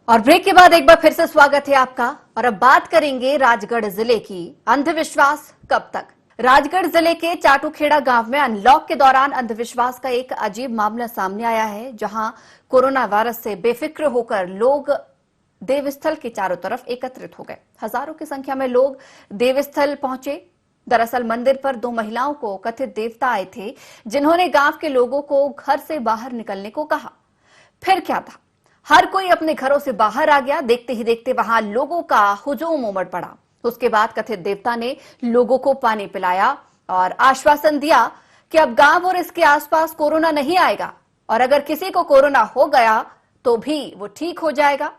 और ब्रेक के बाद एक बार फिर से स्वागत है आपका। और अब बात करेंगे राजगढ़ जिले की। अंधविश्वास कब तक। राजगढ़ जिले के चाटूखेड़ा गांव में अनलॉक के दौरान अंधविश्वास का एक अजीब मामला सामने आया है, जहां कोरोना वायरस से बेफिक्र होकर लोग देवस्थल के चारों तरफ एकत्रित हो गए। हजारों की संख्या में लोग देवस्थल पहुंचे। दरअसल मंदिर पर दो महिलाओं को कथित देवता आए थे, जिन्होंने गांव के लोगों को घर से बाहर निकलने को कहा। फिर क्या था, हर कोई अपने घरों से बाहर आ गया। देखते ही देखते वहां लोगों का हुजूम उमड़ पड़ा। उसके बाद कथित देवता ने लोगों को पानी पिलाया और आश्वासन दिया कि अब गांव और इसके आसपास कोरोना नहीं आएगा, और अगर किसी को कोरोना हो गया तो भी वो ठीक हो जाएगा।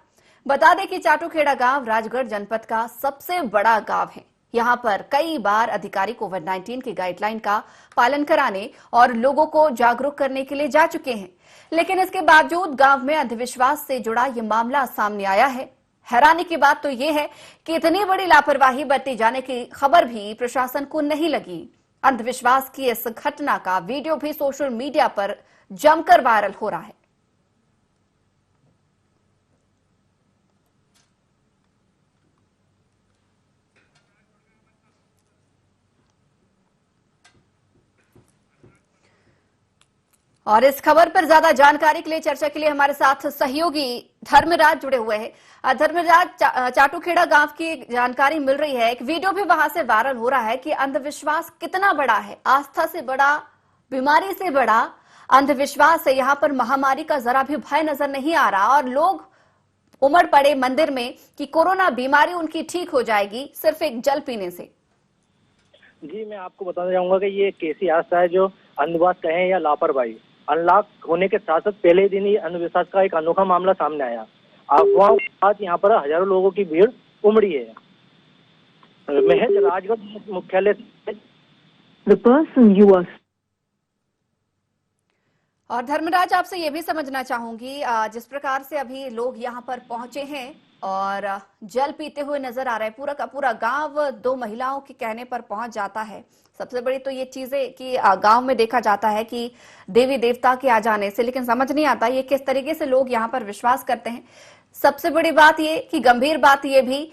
बता दें कि चाटूखेड़ा गांव राजगढ़ जनपद का सबसे बड़ा गांव है। यहां पर कई बार अधिकारी कोविड-19 की गाइडलाइन का पालन कराने और लोगों को जागरूक करने के लिए जा चुके हैं, लेकिन इसके बावजूद गांव में अंधविश्वास से जुड़ा यह मामला सामने आया है। हैरानी की बात तो यह है कि इतनी बड़ी लापरवाही बरती जाने की खबर भी प्रशासन को नहीं लगी। अंधविश्वास की इस घटना का वीडियो भी सोशल मीडिया पर जमकर वायरल हो रहा है। और इस खबर पर ज्यादा जानकारी के लिए, चर्चा के लिए हमारे साथ सहयोगी धर्मराज जुड़े हुए हैं। धर्मराज, चाटूखेड़ा गांव की जानकारी मिल रही है, एक वीडियो भी वहां से वायरल हो रहा है कि अंधविश्वास कितना बड़ा है। आस्था से बड़ा, बीमारी से बड़ा अंधविश्वास है। यहाँ पर महामारी का जरा भी भय नजर नहीं आ रहा और लोग उमड़ पड़े मंदिर में कि कोरोना बीमारी उनकी ठीक हो जाएगी सिर्फ एक जल पीने से। जी, मैं आपको बताना चाहूंगा कि ये कैसी आस्था है जो अंधविश्वास कहें या लापरवाही। अनलॉक होने के साथ साथ पहले दिन ही अंधविश्वास का एक अनोखा मामला सामने आया। अफवाहों के साथ यहाँ पर हजारों लोगों की भीड़ उमड़ी है। महज राजगढ़ मुख्यालय और धर्मराज, आपसे ये भी समझना चाहूंगी, जिस प्रकार से अभी लोग यहाँ पर पहुंचे हैं और जल पीते हुए नजर आ रहा है, पूरा का पूरा गांव दो महिलाओं के कहने पर पहुंच जाता है। सबसे बड़ी तो ये चीजें कि गांव में देखा जाता है कि देवी देवता के आ जाने से, लेकिन समझ नहीं आता ये किस तरीके से लोग यहाँ पर विश्वास करते हैं। सबसे बड़ी बात ये कि गंभीर बात ये भी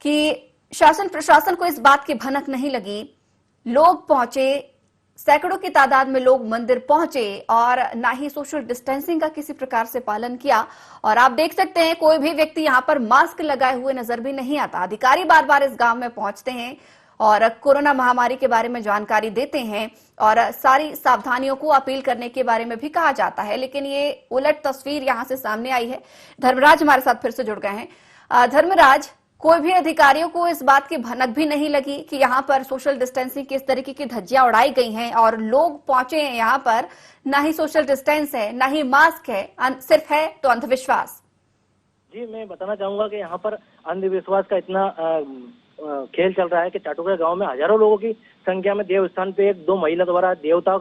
कि शासन प्रशासन को इस बात की भनक नहीं लगी। लोग पहुंचे, सैकड़ों की तादाद में लोग मंदिर पहुंचे और ना ही सोशल डिस्टेंसिंग का किसी प्रकार से पालन किया। और आप देख सकते हैं कोई भी व्यक्ति यहां पर मास्क लगाए हुए नजर भी नहीं आता। अधिकारी बार बार इस गांव में पहुंचते हैं और कोरोना महामारी के बारे में जानकारी देते हैं और सारी सावधानियों को अपील करने के बारे में भी कहा जाता है, लेकिन ये उलट तस्वीर यहां से सामने आई है। धर्मराज हमारे साथ फिर से जुड़ गए हैं। धर्मराज, कोई भी अधिकारियों को इस बात की भनक भी नहीं लगी कि यहाँ पर सोशल डिस्टेंसिंग की इस तरीके की धज्जियां उड़ाई गई हैं और लोग पहुंचे हैं यहाँ पर, ना ही सोशल डिस्टेंस है, ना ही मास्क है, सिर्फ है तो अंधविश्वास। जी, मैं बताना चाहूंगा कि यहाँ पर अंधविश्वास का इतना खेल चल रहा है कि चाटूखेड़ा गांव में हजारों लोगों की संख्या में देवस्थान पे एक दो महिला द्वारा देवता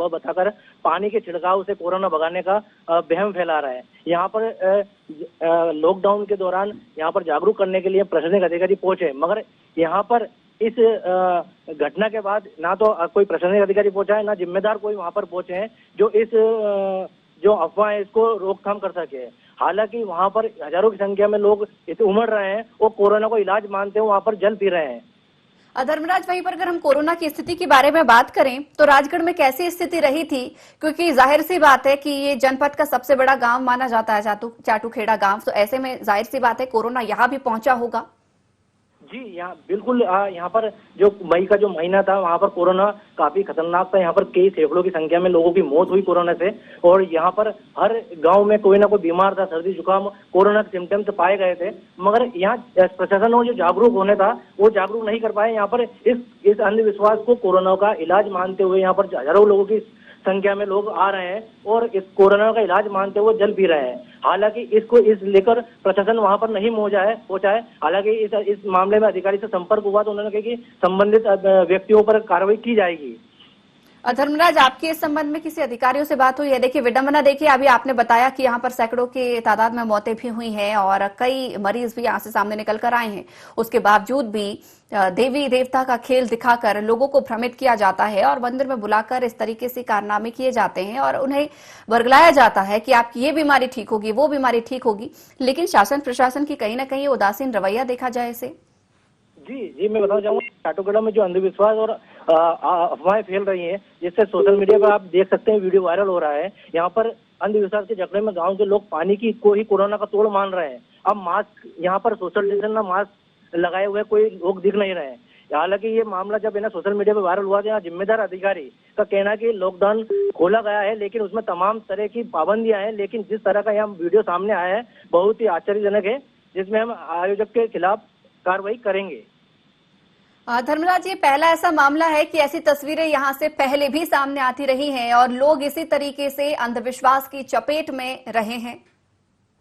बताकर पानी के छिड़काव से कोरोना भगाने का वहम फैला रहा है। यहाँ पर लॉकडाउन के दौरान यहाँ पर जागरूक करने के लिए प्रशासनिक अधिकारी पहुंचे, मगर यहाँ पर इस घटना के बाद ना तो कोई प्रशासनिक अधिकारी पहुंचा है, ना जिम्मेदार कोई वहां पर पहुंचे हैं जो इस जो अफवाह है इसको रोकथाम कर सके। हालांकि वहां पर हजारों की संख्या में लोग इसे उमड़ रहे हैं और कोरोना को इलाज मानते हुए वहां पर जल पी रहे हैं। धर्मराज, वहीं पर अगर हम कोरोना की स्थिति के बारे में बात करें तो राजगढ़ में कैसी स्थिति रही थी, क्योंकि जाहिर सी बात है कि ये जनपद का सबसे बड़ा गांव माना जाता है चाटूखेड़ा गांव, तो ऐसे में जाहिर सी बात है कोरोना यहाँ भी पहुंचा होगा। जी, यहाँ बिल्कुल यहाँ पर जो मई का जो महीना था वहाँ पर कोरोना काफी खतरनाक था। यहाँ पर कई सैकड़ों की संख्या में लोगों की मौत हुई कोरोना से, और यहाँ पर हर गांव में कोई ना कोई बीमार था, सर्दी जुकाम कोरोना के सिम्टम्स पाए गए थे, मगर यहाँ प्रशासन को जो जागरूक होने था वो जागरूक नहीं कर पाए। यहाँ पर इस अंधविश्वास को कोरोना का इलाज मानते हुए यहाँ पर हजारों लोगों की संख्या में लोग आ रहे हैं और इस कोरोना का इलाज मानते हुए जल पी रहे हैं। हालांकि इसको इस लेकर प्रशासन वहां पर नहीं पहुंचा है। हालांकि इस मामले में अधिकारी से संपर्क हुआ तो उन्होंने कहा कि संबंधित व्यक्तियों पर कार्रवाई की जाएगी। धर्मराज, आपकी इस संबंध में किसी अधिकारियों से बात हुई है? देखिए, विडंबना देखिए, अभी आपने बताया कि यहाँ पर सैकड़ों की तादाद में मौतें भी हुई हैं और कई मरीज भी यहाँ से सामने निकल कर आए हैं। उसके बावजूद भी देवी देवता का खेल दिखाकर लोगों को भ्रमित किया जाता है और मंदिर में बुलाकर इस तरीके से कारनामे किए जाते हैं और उन्हें वर्गलाया जाता है कि आपकी ये बीमारी ठीक होगी, वो बीमारी ठीक होगी। लेकिन शासन प्रशासन की कहीं ना कहीं उदासीन रवैया देखा जाए इसे। जी जी, मैं बताना चाहूंगा चाटुगढ़ में जो अंधविश्वास और अफवाहें फैल रही हैं, जिससे सोशल मीडिया पर आप देख सकते हैं वीडियो वायरल हो रहा है। यहाँ पर अंधविश्वास के जकड़े में गांव के लोग पानी की को ही कोरोना का तोड़ मान रहे हैं। अब मास्क यहाँ पर सोशल डिस्टेंस ना मास्क लगाए हुए कोई लोग दिख नहीं रहे हैं। हालांकि ये मामला जब है ना सोशल मीडिया पर वायरल हुआ, तो यहाँ जिम्मेदार अधिकारी का कहना है कि लॉकडाउन खोला गया है, लेकिन उसमें तमाम तरह की पाबंदियां हैं। लेकिन जिस तरह का यहाँ वीडियो सामने आया है बहुत ही आश्चर्यजनक है, जिसमें हम आयोजक के खिलाफ कार्रवाई करेंगे। धर्मराज, ये पहला ऐसा मामला है कि ऐसी तस्वीरें यहाँ से पहले भी सामने आती रही हैं और लोग इसी तरीके से अंधविश्वास की चपेट में रहे हैं।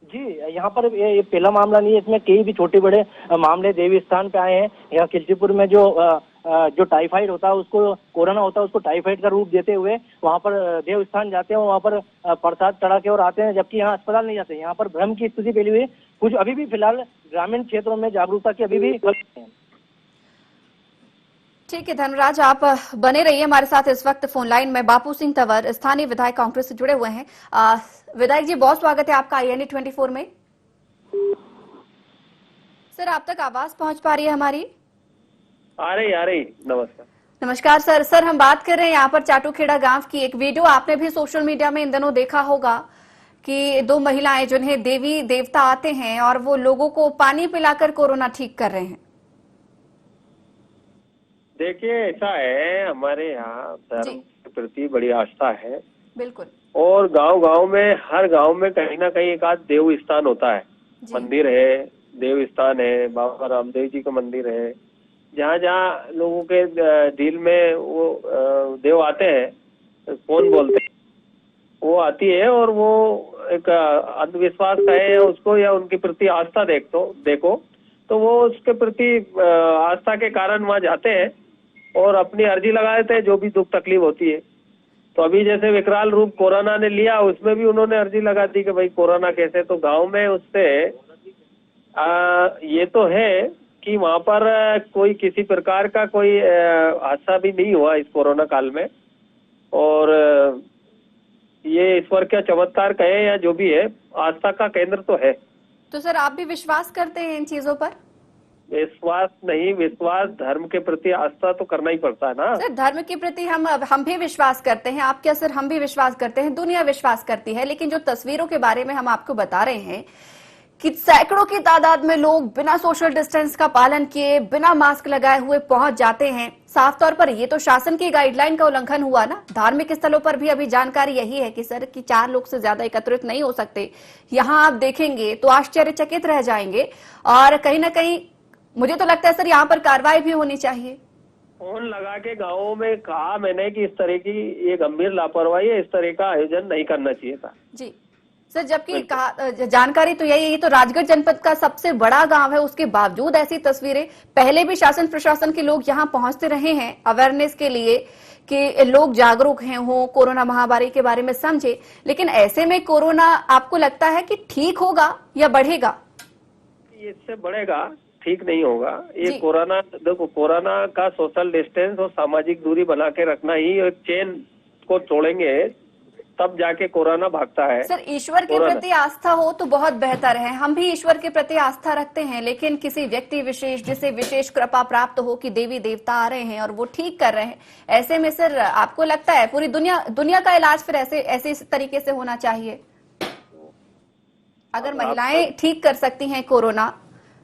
जी, यहाँ पर ये पहला मामला नहीं है, इसमें कई भी छोटे बड़े मामले देवी स्थान पे आए हैं। यहाँ खिलचीपुर में जो टाइफाइड होता है उसको, कोरोना होता है उसको टाइफाइड का रूप देते हुए वहाँ पर देव स्थान जाते हैं, वहाँ पर प्रसाद चढ़ा के और आते हैं, जबकि यहाँ अस्पताल नहीं जाते। यहाँ पर भ्रम की स्थिति फैली हुई है। कुछ अभी भी फिलहाल ग्रामीण क्षेत्रों में जागरूकता की अभी भी कमी है। ठीक है धर्मराज, आप बने रहिए हमारे साथ। इस वक्त फोन लाइन में बापू सिंह तंवर, स्थानीय विधायक कांग्रेस से जुड़े हुए हैं। विधायक जी, बहुत स्वागत है आपका INA 24 में। सर, आप तक आवाज पहुंच पा रही है हमारी? आ रही। नमस्कार। नमस्कार सर। सर, हम बात कर रहे हैं यहाँ पर चाटूखेड़ा गांव की। एक वीडियो आपने भी सोशल मीडिया में इन दिनों देखा होगा कि दो महिलाएं जिन्हें देवी देवता आते हैं और वो लोगों को पानी पिलाकर कोरोना ठीक कर रहे हैं। देखिए, ऐसा है, हमारे यहाँ धर्म के प्रति बड़ी आस्था है। बिल्कुल। और गांव-गांव में, हर गांव में कहीं ना कहीं एक आध देव स्थान होता है। मंदिर है, देव स्थान है, बाबा रामदेव जी का मंदिर है, जहाँ जहाँ लोगों के दिल में वो देव आते हैं, कौन बोलते हैं, वो आती है। और वो एक अंधविश्वास कहे उसको या उनके प्रति आस्था देखो तो वो उसके प्रति आस्था के कारण वहाँ जाते हैं और अपनी अर्जी लगा देते हैं, जो भी दुख तकलीफ होती है। तो अभी जैसे विकराल रूप कोरोना ने लिया, उसमें भी उन्होंने अर्जी लगा दी कि भाई कोरोना कैसे। तो गांव में उससे ये तो है कि वहां पर कोई किसी प्रकार का कोई हादसा भी नहीं हुआ इस कोरोना काल में। और ये ईश्वर का चमत्कार कहे या जो भी है, आस्था का केंद्र तो है। तो सर, आप भी विश्वास करते हैं इन चीजों पर? विश्वास नहीं, विश्वास, धर्म के प्रति आस्था तो करना ही पड़ता है ना। सर, धर्म के प्रति हम भी विश्वास करते हैं। आप क्या सर, हम भी विश्वास करते हैं, दुनिया विश्वास करती है। लेकिन जो तस्वीरों के बारे में हम आपको बता रहे हैं कि सैकड़ों की तादाद में लोग बिना सोशल डिस्टेंस का पालन किए, बिना मास्क लगाए हुए पहुंच जाते हैं। साफ तौर पर ये तो शासन की गाइडलाइन का उल्लंघन हुआ ना। धार्मिक स्थलों पर भी अभी जानकारी यही है कि सर कि 4 लोग से ज्यादा एकत्रित नहीं हो सकते। यहाँ आप देखेंगे तो आश्चर्यचकित रह जाएंगे। और कहीं ना कहीं मुझे तो लगता है सर, यहाँ पर कार्रवाई भी होनी चाहिए। फोन लगा के गाँवों में कहा मैंने कि इस तरह की ये गंभीर लापरवाही है, इस तरह का आयोजन नहीं करना चाहिए था। जी सर, जबकि जानकारी तो यही है, तो राजगढ़ जनपद का सबसे बड़ा गांव है, उसके बावजूद ऐसी तस्वीरें। पहले भी शासन प्रशासन के लोग यहाँ पहुंचते रहे हैं अवेयरनेस के लिए कि लोग जागरूक हैं, हो कोरोना महामारी के बारे में समझे। लेकिन ऐसे में कोरोना आपको लगता है कि ठीक होगा या बढ़ेगा? इससे बढ़ेगा, ठीक नहीं होगा। ये कोरोना, देखो, कोरोना का सोशल डिस्टेंस और सामाजिक दूरी बना के रखना ही एक चेन को तोड़ेंगे तब जाके कोरोना भागता है। सर, ईश्वर के प्रति आस्था हो तो बहुत बेहतर है। हम भी ईश्वर के प्रति आस्था रखते हैं, लेकिन किसी व्यक्ति विशेष जिसे विशेष कृपा प्राप्त हो कि देवी देवता आ रहे हैं और वो ठीक कर रहे हैं, ऐसे में सर आपको लगता है पूरी दुनिया का इलाज फिर ऐसे तरीके से होना चाहिए? अगर महिलाएं ठीक कर सकती हैं कोरोना,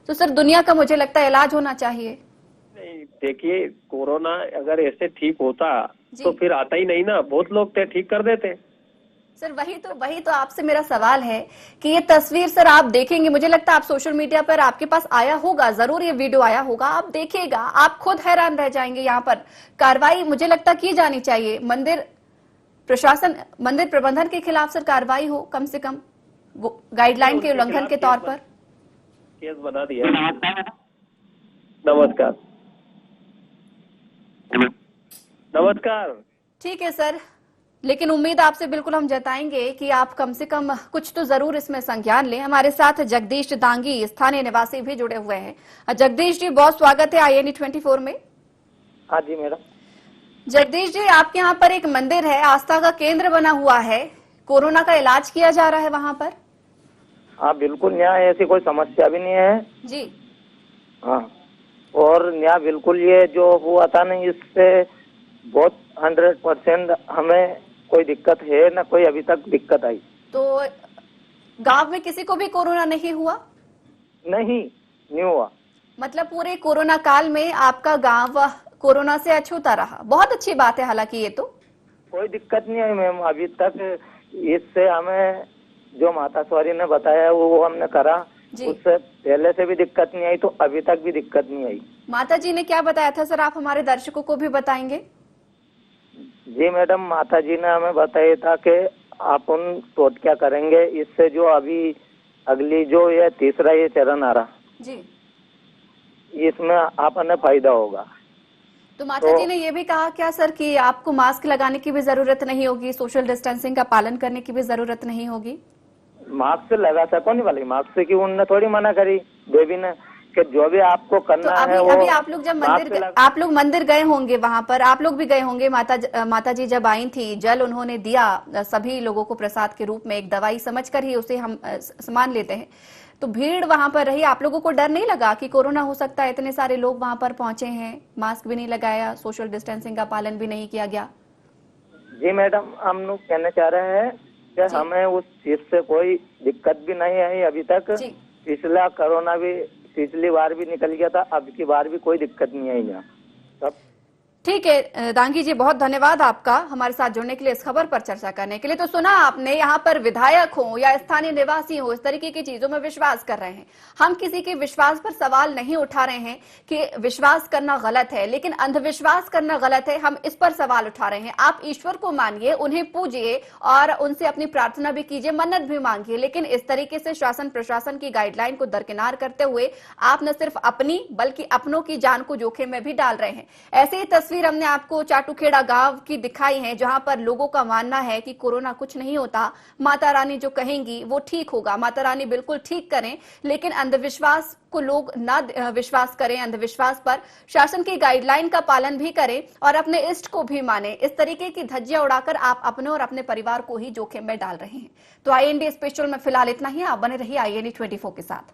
तो सर दुनिया का मुझे लगता है इलाज होना चाहिए। नहीं, देखिए, कोरोना अगर ऐसे ठीक होता तो फिर आता ही नहीं ना, बहुत लोग थे ठीक कर देते। सर, वही तो आपसे मेरा सवाल है कि ये तस्वीर सर आप देखेंगे, मुझे लगता है आप सोशल मीडिया पर आपके पास आया होगा, जरूर ये वीडियो आया होगा, आप देखिएगा, आप खुद हैरान रह जाएंगे। यहाँ पर कार्रवाई मुझे लगता की जानी चाहिए। मंदिर प्रशासन, मंदिर प्रबंधन के खिलाफ सर कार्रवाई हो, कम से कम गाइडलाइन के उल्लंघन के तौर पर केस बना दिया। नमस्कार। ठीक है सर, लेकिन उम्मीद आपसे बिल्कुल हम जताएंगे कि आप कम से कम कुछ तो जरूर इसमें संज्ञान लें। हमारे साथ जगदीश दांगी स्थानीय निवासी भी जुड़े हुए हैं। जगदीश जी, बहुत स्वागत है IANE 24 में। हाँ जी मैडम। जगदीश जी, आपके यहाँ पर एक मंदिर है, आस्था का केंद्र बना हुआ है, कोरोना का इलाज किया जा रहा है वहां पर? हाँ बिल्कुल, यहाँ ऐसी कोई समस्या भी नहीं है जी। हाँ, और यहाँ बिल्कुल ये जो हुआ था ना, इससे बहुत 100% हमें कोई दिक्कत है ना, कोई अभी तक दिक्कत आई तो गांव में किसी को भी कोरोना नहीं हुआ? नहीं हुआ। मतलब पूरे कोरोना काल में आपका गांव कोरोना से अछूता रहा। बहुत अच्छी बात है। हालांकि ये तो कोई दिक्कत नहीं आई मैम अभी तक। इससे हमें जो माता सॉरी ने बताया वो हमने करा, उससे पहले से भी दिक्कत नहीं आई, तो अभी तक भी दिक्कत नहीं आई। माता जी ने क्या बताया था सर, आप हमारे दर्शकों को भी बताएंगे? जी मैडम, माता जी ने हमें बताया था कि आप उन टोटका करेंगे, इससे जो अभी अगली जो ये तीसरा ये चरण आ रहा जी, इसमें आपने फायदा होगा। तो माता जी ने ये भी कहा क्या सर कि आपको मास्क लगाने की भी जरूरत नहीं होगी, सोशल डिस्टेंसिंग का पालन करने की भी जरूरत नहीं होगी? मास्क लगा सको नहीं वाली, मास्क की उनने थोड़ी मना करी देवी ने कि जो भी आपको करना तो है वो। अभी आप लोग जब आप लोग मंदिर गए होंगे, वहां पर आप लोग भी गए होंगे, माता जी जब आई थी, जल उन्होंने दिया सभी लोगों को प्रसाद के रूप में, एक दवाई समझकर ही उसे हम मान लेते हैं, तो भीड़ वहां पर रही, आप लोगों को डर नहीं लगा कि कोरोना हो सकता है? इतने सारे लोग वहां पर पहुंचे हैं, मास्क भी नहीं लगाया, सोशल डिस्टेंसिंग का पालन भी नहीं किया गया। जी मैडम, हम लोग कहना चाह रहे हैं कि हमें उस चीज से कोई दिक्कत भी नहीं आई अभी तक। पिछला कोरोना भी पिछली बार भी निकल गया था, अब की बार भी कोई दिक्कत नहीं आई यहाँ सब। ठीक है दांगी जी, बहुत धन्यवाद आपका हमारे साथ जुड़ने के लिए, इस खबर पर चर्चा करने के लिए। तो सुना आपने, यहाँ पर विधायक हो या स्थानीय निवासी हो, इस तरीके की चीजों में विश्वास कर रहे हैं। हम किसी के विश्वास पर सवाल नहीं उठा रहे हैं कि विश्वास करना गलत है, लेकिन अंधविश्वास करना गलत है, हम इस पर सवाल उठा रहे हैं। आप ईश्वर को मानिए, उन्हें पूजिए और उनसे अपनी प्रार्थना भी कीजिए, मन्नत भी मांगिए, लेकिन इस तरीके से शासन प्रशासन की गाइडलाइन को दरकिनार करते हुए आप न सिर्फ अपनी बल्कि अपनों की जान को जोखिम में भी डाल रहे हैं। ऐसे ही तस्वीर हमने आपको चाटूखेड़ा गांव की दिखाई है, जहां पर लोगों का मानना है कि कोरोना कुछ नहीं होता, माता रानी जो कहेंगी वो ठीक होगा, माता रानी बिल्कुल ठीक करें, लेकिन अंधविश्वास को लोग ना विश्वास करें, अंधविश्वास पर शासन की गाइडलाइन का पालन भी करें और अपने इष्ट को भी माने। इस तरीके की धज्जियां उड़ाकर आप अपने और अपने परिवार को ही जोखिम में डाल रहे हैं। तो IND स्पेशल में फिलहाल इतना ही। आप बने रहिए IND 24 के साथ।